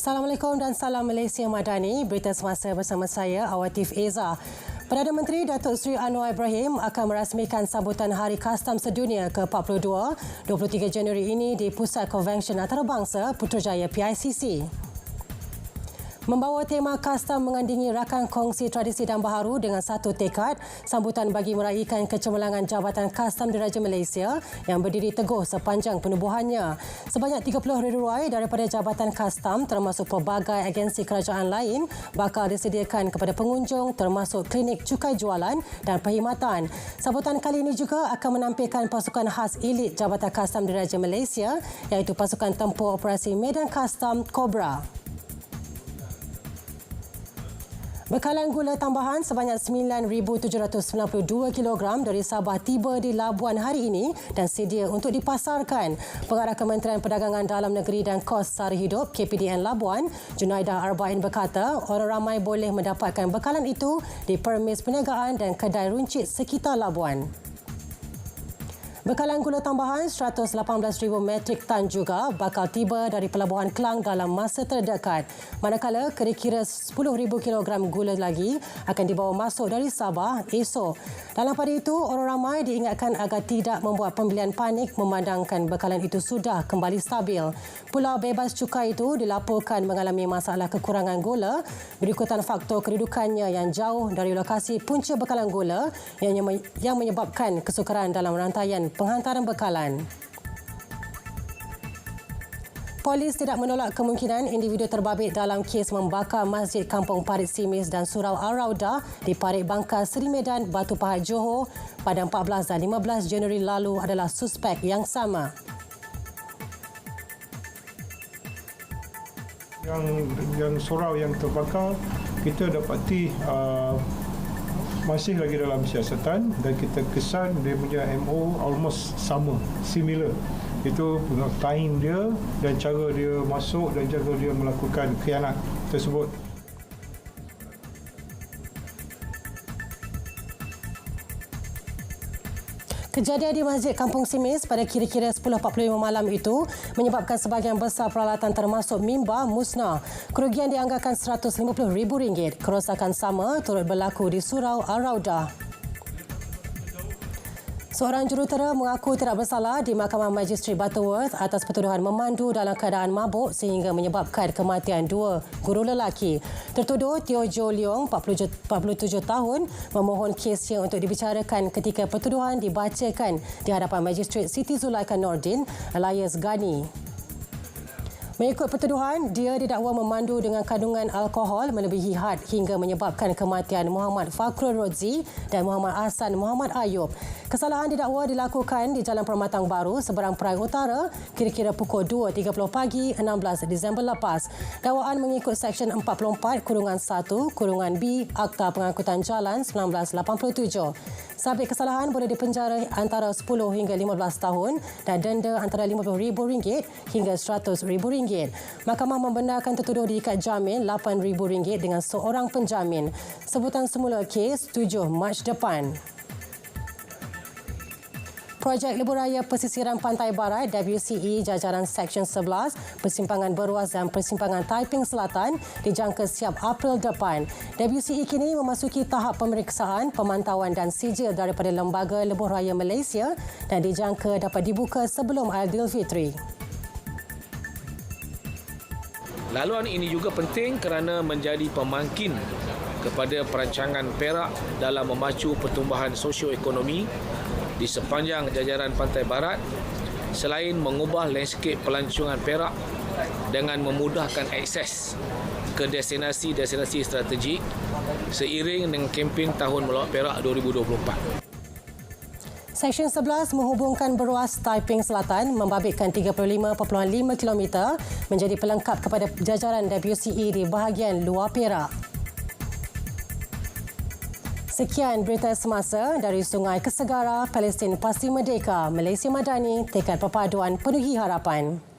Assalamualaikum dan salam Malaysia Madani. Berita semasa bersama saya, Awatif Eza. Perdana Menteri Datuk Seri Anwar Ibrahim akan merasmikan sambutan Hari Kastam Sedunia ke-42, 23 Januari ini di Pusat Konvensyen Antarabangsa Putrajaya PICC. Membawa tema kastam mengandungi rakan kongsi tradisi dan baharu dengan satu tekad, sambutan bagi meraihkan kecemerlangan Jabatan Kastam Diraja Malaysia yang berdiri teguh sepanjang penubuhannya. Sebanyak 30 reruai daripada Jabatan Kastam termasuk pelbagai agensi kerajaan lain bakal disediakan kepada pengunjung termasuk klinik cukai jualan dan perkhidmatan. Sambutan kali ini juga akan menampilkan pasukan khas elit Jabatan Kastam Diraja Malaysia iaitu Pasukan Tempur Operasi Medan Kastam Cobra. Bekalan gula tambahan sebanyak 9,792 kg dari Sabah tiba di Labuan hari ini dan sedia untuk dipasarkan. Pengarah Kementerian Perdagangan Dalam Negeri dan Kos Sara Hidup KPDN Labuan, Junaidah Arba'in berkata, orang ramai boleh mendapatkan bekalan itu di permis perniagaan dan kedai runcit sekitar Labuan. Bekalan gula tambahan 118,000 metrik tan juga bakal tiba dari Pelabuhan Klang dalam masa terdekat. Manakala kira-kira 10,000 kilogram gula lagi akan dibawa masuk dari Sabah esok. Dalam pada itu, orang ramai diingatkan agar tidak membuat pembelian panik memandangkan bekalan itu sudah kembali stabil. Pulau bebas cukai itu dilaporkan mengalami masalah kekurangan gula berikutan faktor kedudukannya yang jauh dari lokasi punca bekalan gula yang menyebabkan kesukaran dalam rantaian penghantaran bekalan. Polis tidak menolak kemungkinan individu terbabit dalam kes membakar Masjid Kampung Parit Simis dan Surau Al-Raudah di Parit Bangka Seri Medan, Batu Pahat, Johor pada 14 dan 15 Januari lalu adalah suspek yang sama. Yang surau yang terbakar, kita dapati masih lagi dalam siasatan dan kita kesan dia punya MO almost sama, similar. Itu time dia dan cara dia masuk dan cara dia melakukan khianat tersebut. Kejadian di Masjid Kampung Simis pada kira-kira 10.45 malam itu menyebabkan sebahagian besar peralatan termasuk mimbar musnah. Kerugian dianggarkan RM150,000. Kerosakan sama turut berlaku di Surau Al-Raudah. Seorang jurutera mengaku tidak bersalah di Mahkamah Magistrate Butterworth atas pertuduhan memandu dalam keadaan mabuk sehingga menyebabkan kematian dua guru lelaki. Tertuduh Teo Jo Leong, 47 tahun, memohon kesnya untuk dibicarakan ketika pertuduhan dibacakan di hadapan Magistrate Siti Zulaikha Nordin alias Gani. Mengikut pertuduhan, dia didakwa memandu dengan kandungan alkohol melebihi had hingga menyebabkan kematian Muhammad Fakrul Rodzi dan Muhammad Ahsan Muhammad Ayub. Kesalahan didakwa dilakukan di Jalan Permatang Baru, seberang Perai Utara, kira-kira pukul 2.30 pagi 16 Disember lepas. Dakwaan mengikut Seksyen 44-1-B Akta Pengangkutan Jalan 1987. Sabit kesalahan boleh dipenjara antara 10 hingga 15 tahun dan denda antara RM50,000 hingga RM100,000. Mahkamah membenarkan tertuduh diikat jamin RM8,000 dengan seorang penjamin. Sebutan semula kes 7 Mac depan. Projek Lebuhraya Pesisiran Pantai Barat WCE jajaran Seksyen 11, Persimpangan Beruas dan Persimpangan Taiping Selatan dijangka siap April depan. WCE kini memasuki tahap pemeriksaan, pemantauan dan sijil daripada Lembaga Lebuhraya Malaysia dan dijangka dapat dibuka sebelum Aidilfitri. Laluan ini juga penting kerana menjadi pemangkin kepada perancangan Perak dalam memacu pertumbuhan sosioekonomi di sepanjang jajaran Pantai Barat selain mengubah landscape pelancongan Perak dengan memudahkan akses ke destinasi-destinasi strategik seiring dengan kempen Tahun Melawat Perak 2024. Seksyen 11 menghubungkan Beruas Taiping Selatan membabitkan 35.5 km menjadi pelengkap kepada jajaran WCE di bahagian luar Perak. Sekian berita semasa dari Sungai Kesegara, Palestin Pasti Merdeka, Malaysia Madani, tekad perpaduan penuhi harapan.